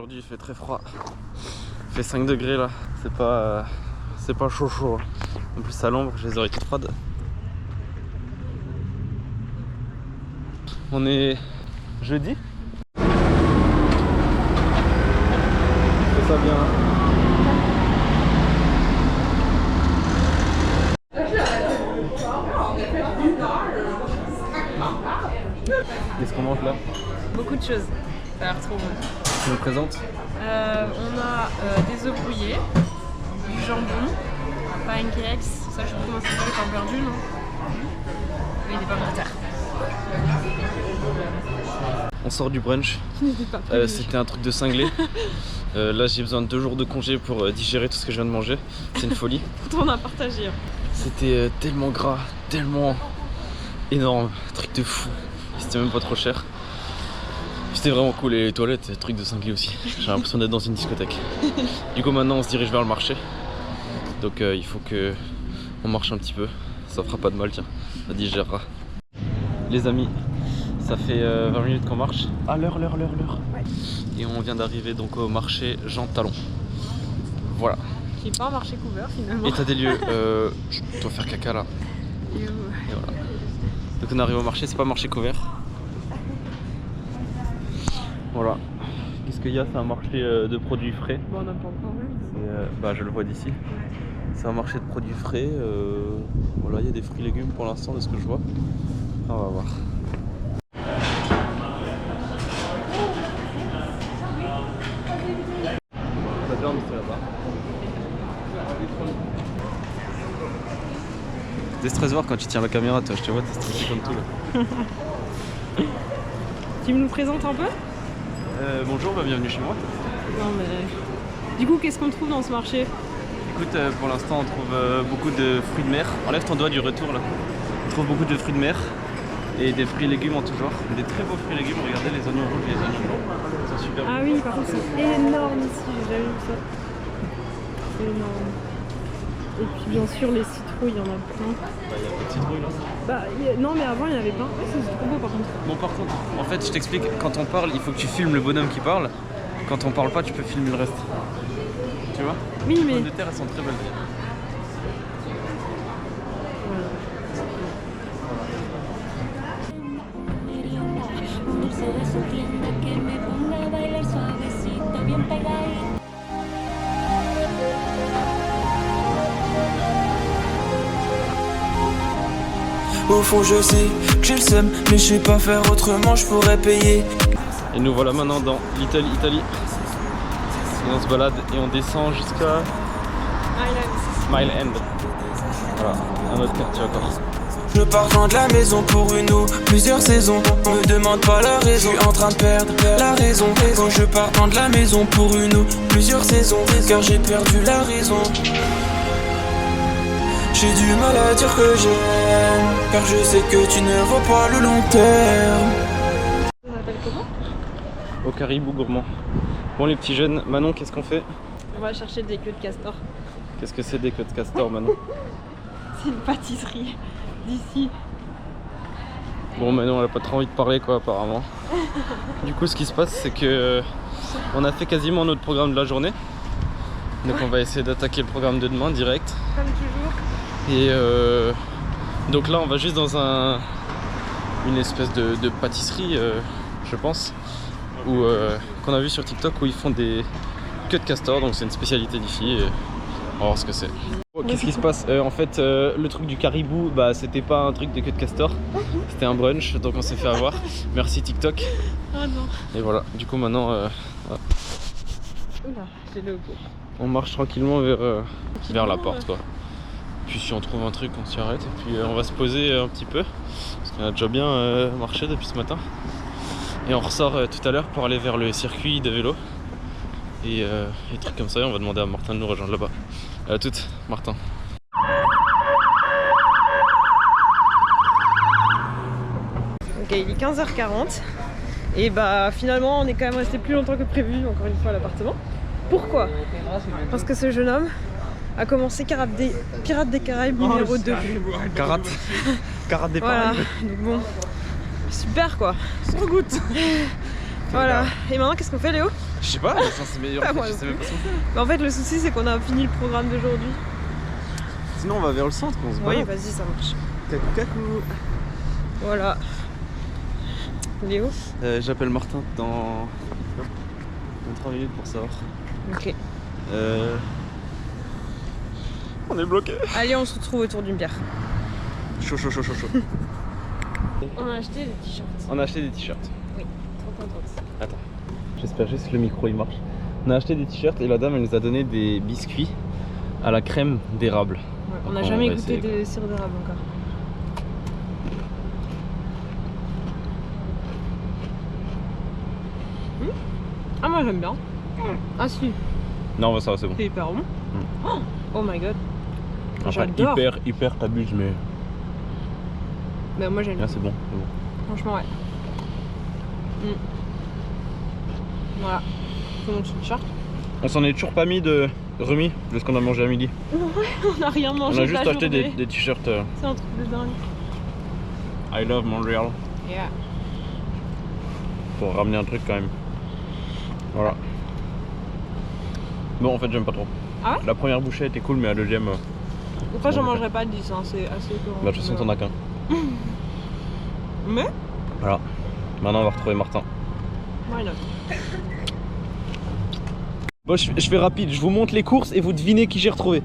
Aujourd'hui il fait très froid, il fait 5 degrés là, c'est pas chaud chaud. En plus à l'ombre, j'ai les oreilles toutes froides. On est jeudi. C'est ça bien. Qu'est-ce qu'on mange là? Beaucoup de choses, ça a l'air trop bon. Tu nous présentes? On a des œufs brouillés, du jambon, pancakes, ça je sais pas comment ça s'appelle, pain perdu non? Et des pommes de terre. On sort du brunch, c'était un truc de cinglé. Là j'ai besoin de 2 jours de congé pour digérer tout ce que je viens de manger, c'est une folie. Pourtant on a partagé. C'était tellement gras, tellement énorme, truc de fou, c'était même pas trop cher. C'était vraiment cool et les toilettes, truc de cinglé aussi, j'ai l'impression d'être dans une discothèque. Du coup maintenant on se dirige vers le marché, donc il faut qu'on marche un petit peu, ça fera pas de mal, tiens, ça digérera. Les amis, ça fait 20 minutes qu'on marche. Ah l'heure. Ouais. Et on vient d'arriver donc au marché Jean Talon. Voilà. Qui est pas un marché couvert finalement. État des lieux, je dois faire caca là. Et voilà. Donc on arrive au marché, c'est pas marché couvert. Voilà. Qu'est-ce qu'il y a? C'est un marché de produits frais. Bon, on n'a pas encore vu. Je le vois d'ici. C'est un marché de produits frais. Voilà, il y a des fruits et légumes pour l'instant de ce que je vois. On va voir. La viande c'est là-bas. T'es stressé voir quand tu tiens la caméra, toi, je te vois, t'es stressé comme tout là. Tu me nous présentes un peu? Bonjour, bienvenue chez moi. Non mais... Du coup, qu'est-ce qu'on trouve dans ce marché? Écoute, pour l'instant on trouve beaucoup de fruits de mer. Enlève ton doigt du retour là. On trouve beaucoup de fruits de mer et des fruits et légumes en tout genre. Des très beaux fruits et légumes, regardez les oignons rouges et les oignons blancs. Ils sont super beaux. Ah oui, par contre c'est énorme ici, j'ai jamais vu ça. C'est énorme. Et puis bien sûr les citrouilles, il y en a plein. Il y a pas de citrouilles là. Non mais avant il y en avait plein. Ouais, c'est trop beau par contre. Bon par contre, en fait je t'explique, quand on parle il faut que tu filmes le bonhomme qui parle. Quand on parle pas tu peux filmer le reste. Tu vois? Oui mais... Les pommes de terre elles sont très belles. Au fond je sais que j'ai le seum, mais je sais pas faire autrement, je pourrais payer. Et nous voilà maintenant dans Little Italy. Et on se balade et on descend jusqu'à Mile End. Voilà, un autre quartier encore. Je pars loin de la maison pour une ou plusieurs saisons. Me demande pas la raison, je suis en train de perdre la raison. Je pars loin de la maison pour une ou plusieurs saisons, car j'ai perdu la raison. J'ai du mal à dire que j'aime, car je sais que tu ne vois pas le long terme. Ça s'appelle comment? Au Caribou Gourmand. Bon les petits jeunes, Manon qu'est-ce qu'on fait? On va chercher des queues de castor. Qu'est-ce que c'est des queues de castor Manon? C'est une pâtisserie d'ici. Bon Manon elle a pas trop envie de parler quoi apparemment. Du coup ce qui se passe c'est que on a fait quasiment notre programme de la journée. Donc on va essayer d'attaquer le programme de demain direct. Comme toujours. Et donc là on va juste dans une espèce de pâtisserie je pense qu'on a vu sur TikTok où ils font des queues de castor, donc c'est une spécialité d'ici. On va voir ce que c'est. Qu'est-ce qui se passe? En fait le truc du caribou c'était pas un truc de queue de castor, c'était un brunch, donc on s'est fait avoir. Merci TikTok. Ah non. Et voilà, du coup maintenant Oula, j'ai le go. on marche tranquillement vers la porte quoi. Puis si on trouve un truc on s'y arrête et puis on va se poser un petit peu parce qu'on a déjà bien marché depuis ce matin. Et on ressort tout à l'heure pour aller vers le circuit de vélo et trucs comme ça, et on va demander à Martin de nous rejoindre là-bas. À toutes, Martin. Ok, il est 15h40 et finalement on est quand même resté plus longtemps que prévu encore une fois à l'appartement. Pourquoi? Parce que ce jeune homme a commencé Pirates des Caraïbes numéro 2. Carate des Voilà, Caraïbes. donc bon, super quoi. Sans goutte. Voilà, et maintenant qu'est-ce qu'on fait Léo? Je sais pas, c'est meilleur. Ah, moi Je non sais même pas ce qu'on fait. Mais en fait, le souci, c'est qu'on a fini le programme d'aujourd'hui. Sinon, on va vers le centre, on se Oui, balade. vas-y, ça marche. Coucou. Voilà. Léo. J'appelle Martin dans 3 minutes pour savoir. Ok. On est bloqué. Allez, on se retrouve autour d'une bière. Chaud. On a acheté des t-shirts. On a acheté des t-shirts. Oui, 30. Attends. J'espère juste que le micro il marche. On a acheté des t-shirts et la dame elle nous a donné des biscuits à la crème d'érable. Ouais, on n'a Donc, jamais va goûté essayer, de sirop d'érable encore. Ah, moi j'aime bien. Ah, si, Non, ça va, c'est bon. c'est hyper bon. Oh my god. Enfin, J'adore. hyper t'abuses, mais Bah, moi j'aime là bien. c'est bon. Franchement, ouais. Voilà. C'est mon petit t-shirt. On s'en est toujours pas remis de ce qu'on a mangé à midi. On n'a rien On mangé. a de juste la acheté journée. des t-shirts C'est un truc de dingue. I love Montreal Yeah. pour ramener un truc quand même. Voilà. Bon, en fait, j'aime pas trop. Ah ouais? La première bouchée était cool, mais la deuxième. Enfin, j'en mangerai pas 10, hein. C'est assez écœurant. Bah, de toute façon, t'en as qu'un. Mais Voilà. Maintenant, on va retrouver Martin. why not? Bon, je fais rapide. Je vous montre les courses et vous devinez qui j'ai retrouvé.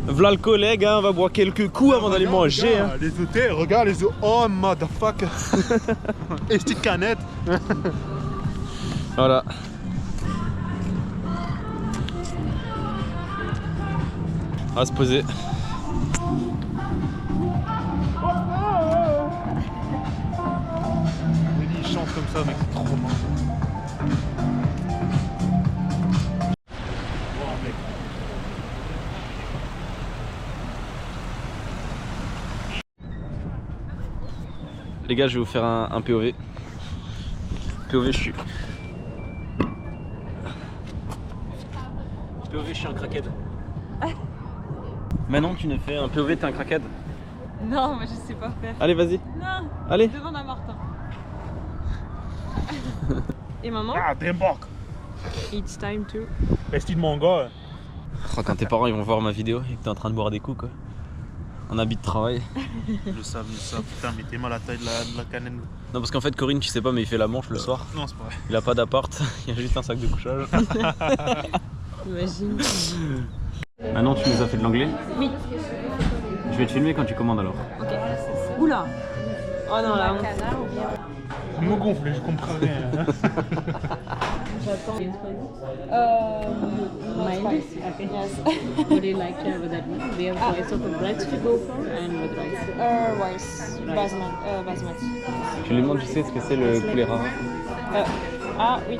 V'là le collègue, hein, on va boire quelques coups avant d'aller manger. Hein. Les hôtels, regarde les hôtels. Oh, motherfucker. Et petite canette. Voilà. On va se poser. Il chante comme ça, mec, c'est trop marrant. Les gars, je vais vous faire un POV. POV, je suis. POV, je suis un crackhead. Manon, tu ne fais un POV, t'es un crackhead. Non, mais je sais pas faire. Allez, vas-y. Non, Allez. demande à Martin. Et maintenant, Ah, t'embarques. it's time to. Esti de mon gars. Oh, quand tes parents ils vont voir ma vidéo et que t'es en train de boire des coups, quoi. En habit de travail. Ils le savent. Putain, mettez-moi la taille de la canette. Non, parce qu'en fait, Corinne, tu sais pas, mais il fait la manche le soir. Non, c'est pas vrai. Il a pas d'appart, il y a juste un sac de couchage. Imagine. Maintenant, tu nous as fait de l'anglais. Oui. Je vais te filmer quand tu commandes alors. Ok. Oula. Oh non, là. Vous me gonflez, je comprends rien. J'attends. Mine? Okay. Yes. Would you like to have that one? We have choice of breads to go for and with rice. Rice. Basmati. Tu lui demandes, tu sais ce que c'est le poulet rara. Ah oui.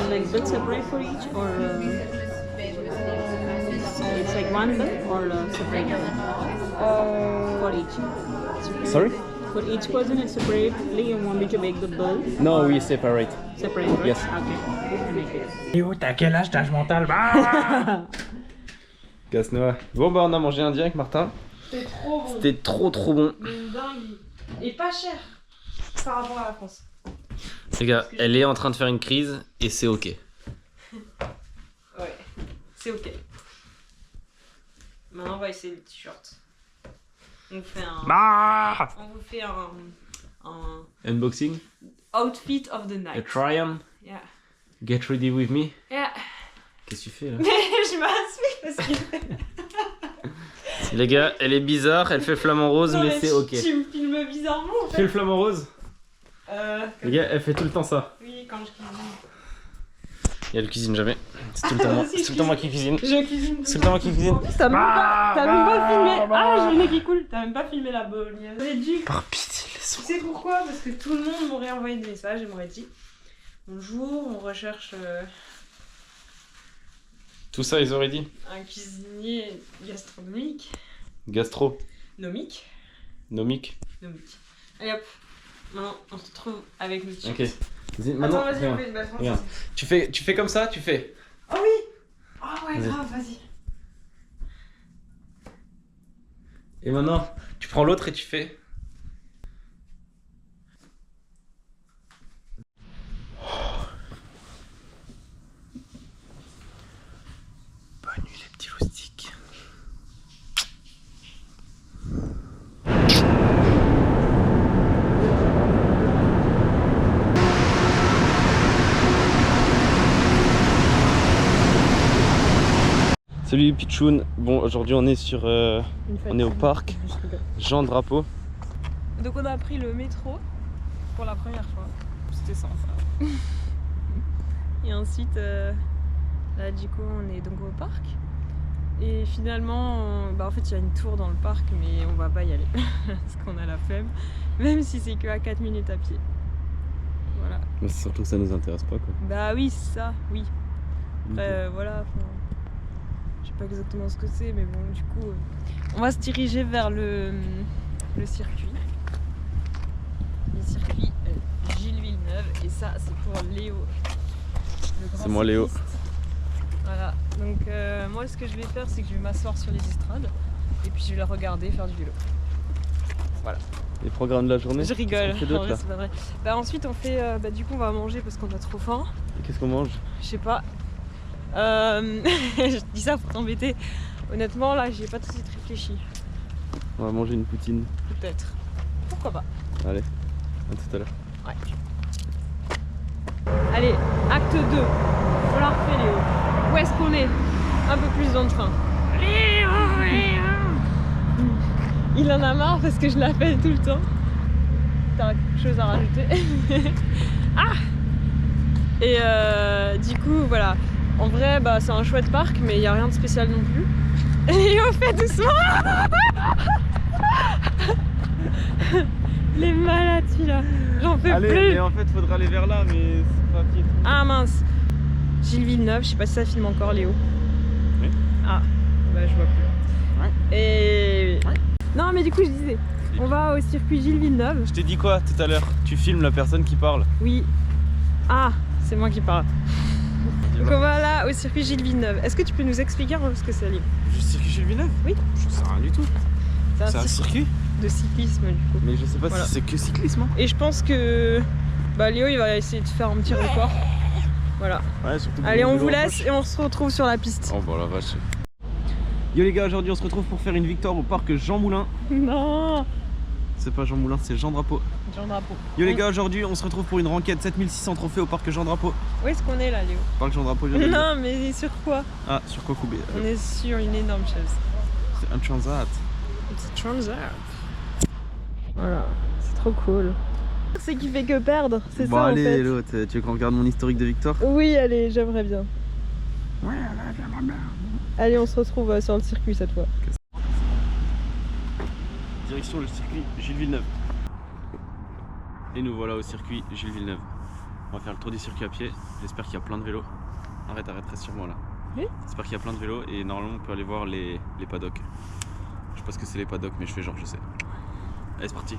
Like bill separate for each or it's like one bill or separate for each? Sorry? For each person it's separately. You want me to make the bill No, we separate. separate, right? Yes. Okay. I make it. Yo, t'as quel âge, t'as mental? Bah Casse-noix. Bon, bah, on a mangé indien avec Martin. C'était trop bon. C'était trop bon. Une dingue. Et pas cher par rapport à la France. Les gars, elle est en train de faire une crise et c'est ok. Ouais, c'est ok. Maintenant, on va essayer le t-shirt. On vous fait un. Bah On vous fait un Unboxing, outfit of the a night. try-on, Yeah. get ready with me. Yeah. Qu'est-ce que tu fais là? Je m'inspire parce que. Les gars, elle est bizarre, elle fait flamant rose, Non, mais c'est ok. Tu me filmes bizarrement en Fais fait. le flamant rose. Les gars, elle fait tout le temps ça. Oui, quand je cuisine. Et elle cuisine jamais. C'est tout le temps moi. Si, C'est tout le temps moi qui cuisine. Je cuisine. C'est tout le temps moi qui cuisine. T'as même pas filmé. Ah, j'ai le nez qui coule. T'as même pas filmé la bolognaise. J'aurais dû. Par pitié, laisse-moi. Tu sais pourquoi? Parce que tout le monde m'aurait envoyé des messages et m'aurait dit bonjour, on recherche Tout ça, ils auraient dit. un cuisinier gastronomique. Gastro, Nomique. nomique. Nomique. Allez hop. Maintenant, on se retrouve avec le t-shirt. Ok. Vas-y, maintenant, Attends, vas-y, regarde. on fait une base regarde. française. Tu fais comme ça, tu fais. Oh oui. Oh ouais, Vas-y. grave, vas-y. Et maintenant, tu prends l'autre et tu fais. Salut Pichoun. Bon, aujourd'hui on est sur, on est au parc Jean Drapeau. Donc on a pris le métro pour la première fois. C'était sympa. Et ensuite, là du coup on est donc au parc. Et finalement, en fait il y a une tour dans le parc mais on va pas y aller. Parce qu'on a la flemme. Même si c'est que à 4 minutes à pied. Voilà. Mais c'est surtout que ça nous intéresse pas quoi. Bah oui, c'est ça, oui. Après voilà, je sais pas exactement ce que c'est mais bon du coup on va se diriger vers le circuit. Le circuit Gilles Villeneuve et ça c'est pour Léo. C'est moi Léo. Voilà, donc moi ce que je vais faire c'est que je vais m'asseoir sur les estrades et puis je vais la regarder faire du vélo. Voilà. Les programmes de la journée? Je rigole, Qu'est-ce qu'on fait d'autre, en vrai, là c'est pas vrai. Bah ensuite on fait, du coup on va manger parce qu'on a trop faim. Et qu'est-ce qu'on mange? Je sais pas. Je dis ça pour t'embêter. Honnêtement là j'ai pas tout de suite réfléchi. On va manger une poutine. Peut-être. Pourquoi pas. Allez, à tout à l'heure. Ouais. Allez, acte 2. On la refait Léo. Où est-ce qu'on est? Un peu plus dans le train. Il en a marre parce que je l'appelle tout le temps. T'as quelque chose à rajouter? Ah! Et du coup voilà. En vrai c'est un chouette parc mais il n'y a rien de spécial non plus. Et on fait doucement. Les malades celui-là. J'en peux Allez, plus. mais en fait faudra aller vers là mais c'est pas pied. Ah mince. Gilles Villeneuve, je sais pas si ça filme encore Léo. Oui. Ah, bah je vois plus. Ouais. Et... Ouais. Non mais du coup je disais, on va au circuit Gilles Villeneuve. Je t'ai dit quoi tout à l'heure? Tu filmes la personne qui parle. Oui. Ah, c'est moi qui parle. Donc on va là au circuit Gilles Villeneuve. Est-ce que tu peux nous expliquer un peu ce que c'est Léo? Le circuit Gilles Villeneuve? Oui. Je sais rien du tout. C'est un circuit? de cyclisme du coup. Mais je sais pas Voilà. si c'est que cyclisme. Hein. Et je pense que Léo il va essayer de faire un petit record. Voilà. Ouais, surtout Allez, on vous laisse et on se retrouve sur la piste. Oh bah la vache. Yo les gars, aujourd'hui on se retrouve pour faire une victoire au parc Jean Moulin. Non. C'est pas Jean Moulin, c'est Jean Drapeau. Jean Drapeau. Yo les gars, aujourd'hui on se retrouve pour une renquête 7600 trophées au parc Jean Drapeau. Où est-ce qu'on est là Léo? Parc Jean Drapeau, je viens de le dire. Non mais sur quoi? Ah, sur quoi couper? On est sur une énorme chaise. C'est un transat. It's a transat. Voilà, c'est trop cool. C'est qui fait que perdre, c'est Bon ça allez, en fait. l'autre, tu veux qu'on regarde mon historique de victoire? Oui, allez, j'aimerais bien. Ouais, j'aimerais bien. Allez, on se retrouve sur le circuit cette fois. Direction le circuit Gilles Villeneuve. Et nous voilà au circuit Gilles Villeneuve. On va faire le tour du circuit à pied. J'espère qu'il y a plein de vélos. Arrête, reste sur moi là. Oui. J'espère qu'il y a plein de vélos et normalement on peut aller voir les paddocks. Je sais pas ce que c'est les paddocks mais je fais genre je sais. Allez, c'est parti.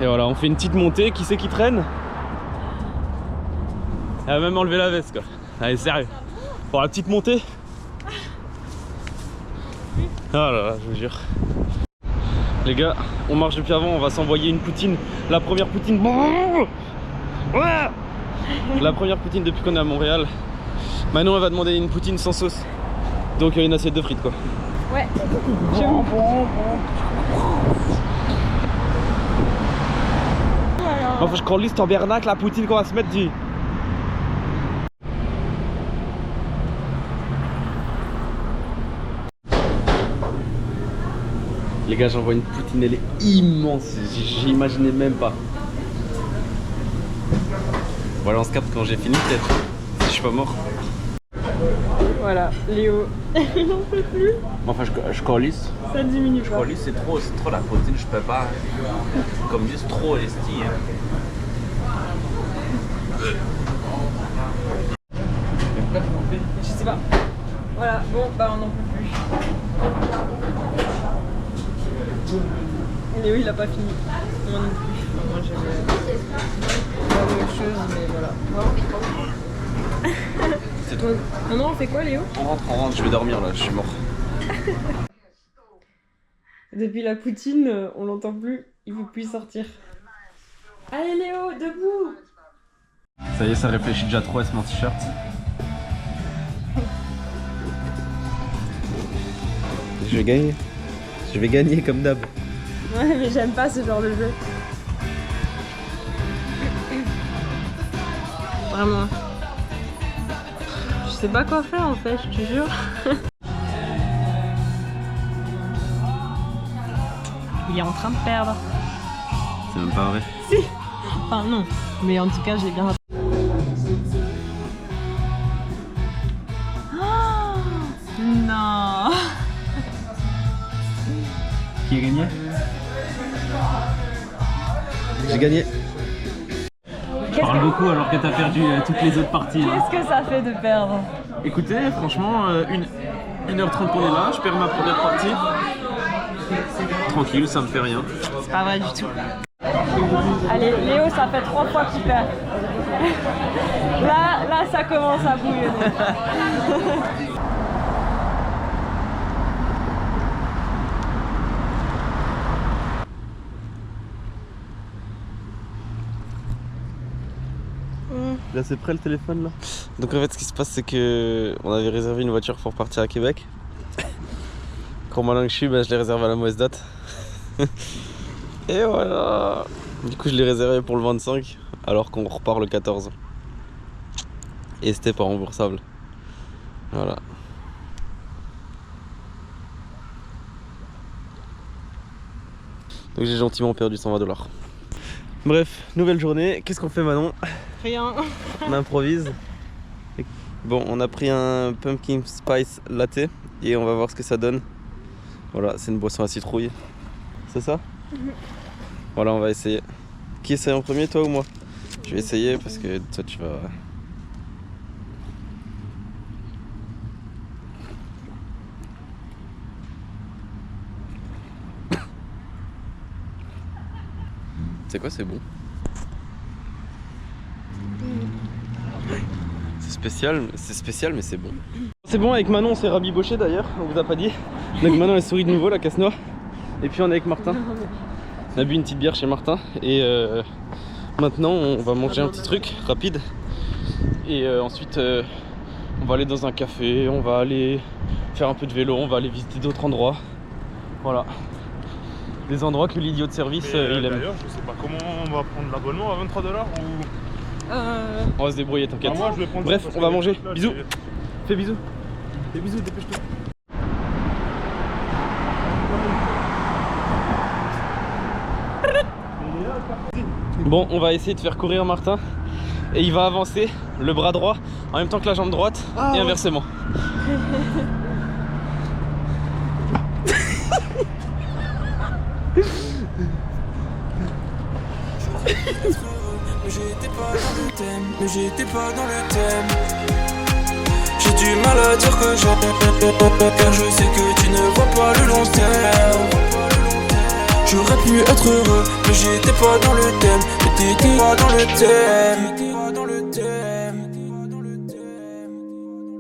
Et voilà, on fait une petite montée. Qui c'est qui traîne? Elle a même enlevé la veste quoi. Allez, sérieux. Pour la petite montée. Oh là là, je vous jure. Les gars, on marche depuis avant, on va s'envoyer une poutine. La première poutine. La première poutine depuis qu'on est à Montréal. Maintenant, elle va demander une poutine sans sauce. Donc une assiette de frites quoi. Ouais. J'avoue. Enfin, je calisse tabernacle la poutine qu'on va se mettre du. Les gars, j'envoie une poutine, elle est immense, j'imaginais même pas. Voilà, on se capte quand j'ai fini peut-être, si je suis pas mort. Voilà, Léo, il n'en peut plus. Enfin, je calisse. Ça diminue Je pas. calisse, c'est trop la poutine, je peux pas. Comme juste trop esti. Je sais pas. Voilà, bon, on n'en peut plus. Léo, il a pas fini. Moi non plus. Enfin, moi, j'avais autre chose, mais voilà. C'est tout. Maintenant, on fait quoi, Léo? On rentre, je vais dormir là, je suis mort. Depuis la poutine, on l'entend plus. Il veut plus sortir. Allez, Léo, debout! Ça y est, ça réfléchit déjà trop à ce mon t-shirt. Je vais gagner. Je vais gagner comme d'hab. Ouais, mais j'aime pas ce genre de jeu. Vraiment. Je sais pas quoi faire en fait, je te jure. Il est en train de perdre. C'est même pas vrai. Si. Enfin non, mais en tout cas j'ai bien... Oh non. Qui a gagné? J'ai gagné. Je parle beaucoup alors que t'as perdu toutes les autres parties. Qu'est-ce que ça fait de perdre? Écoutez, franchement, 1h30 qu'on est là, je perds ma première partie. Tranquille, ça me fait rien. C'est pas vrai du tout. Allez, Léo, ça fait 3 fois qu'il perd. Là, ça commence à bouillonner. Là c'est prêt le téléphone là. Donc en fait ce qui se passe c'est que on avait réservé une voiture pour partir à Québec. Quand malin que je suis, je l'ai réservé à la mauvaise date. Et voilà. Du coup je l'ai réservé pour le 25 alors qu'on repart le 14. Et c'était pas remboursable. Voilà. Donc j'ai gentiment perdu 120 $. Bref, nouvelle journée. Qu'est-ce qu'on fait Manon? Rien. On improvise. Bon, on a pris un pumpkin spice latte et on va voir ce que ça donne. Voilà, c'est une boisson à citrouille. C'est ça? Voilà, on va essayer. Qui essaye en premier, toi ou moi? Je vais essayer parce que toi tu vas... C'est quoi, c'est bon? C'est spécial mais c'est bon. C'est bon, avec Manon on s'est rabiboché d'ailleurs, on vous a pas dit. Donc Manon elle sourit de nouveau, la casse-noix. Et puis on est avec Martin. On a bu une petite bière chez Martin et maintenant on va manger un petit truc rapide. Et ensuite on va aller dans un café, on va aller faire un peu de vélo, on va aller visiter d'autres endroits. Voilà. Des endroits que l'idiot de service il aime. D'ailleurs je sais pas comment on va prendre l'abonnement à 23 $ ou... On va se débrouiller, t'inquiète. Moi, je vais prendre bref, ça on va manger. là, Bisous. Fais bisous. Fais bisous, dépêche-toi. Bon, on va essayer de faire courir Martin. Et il va avancer le bras droit en même temps que la jambe droite et inversement. Mais j'étais pas dans le thème, mais j'étais pas dans le thème. J'ai du mal à dire que j'aime, car je sais que tu ne vois pas le long terme. J'aurais pu être heureux, mais j'étais pas dans le thème, mais t'étais pas dans le thème.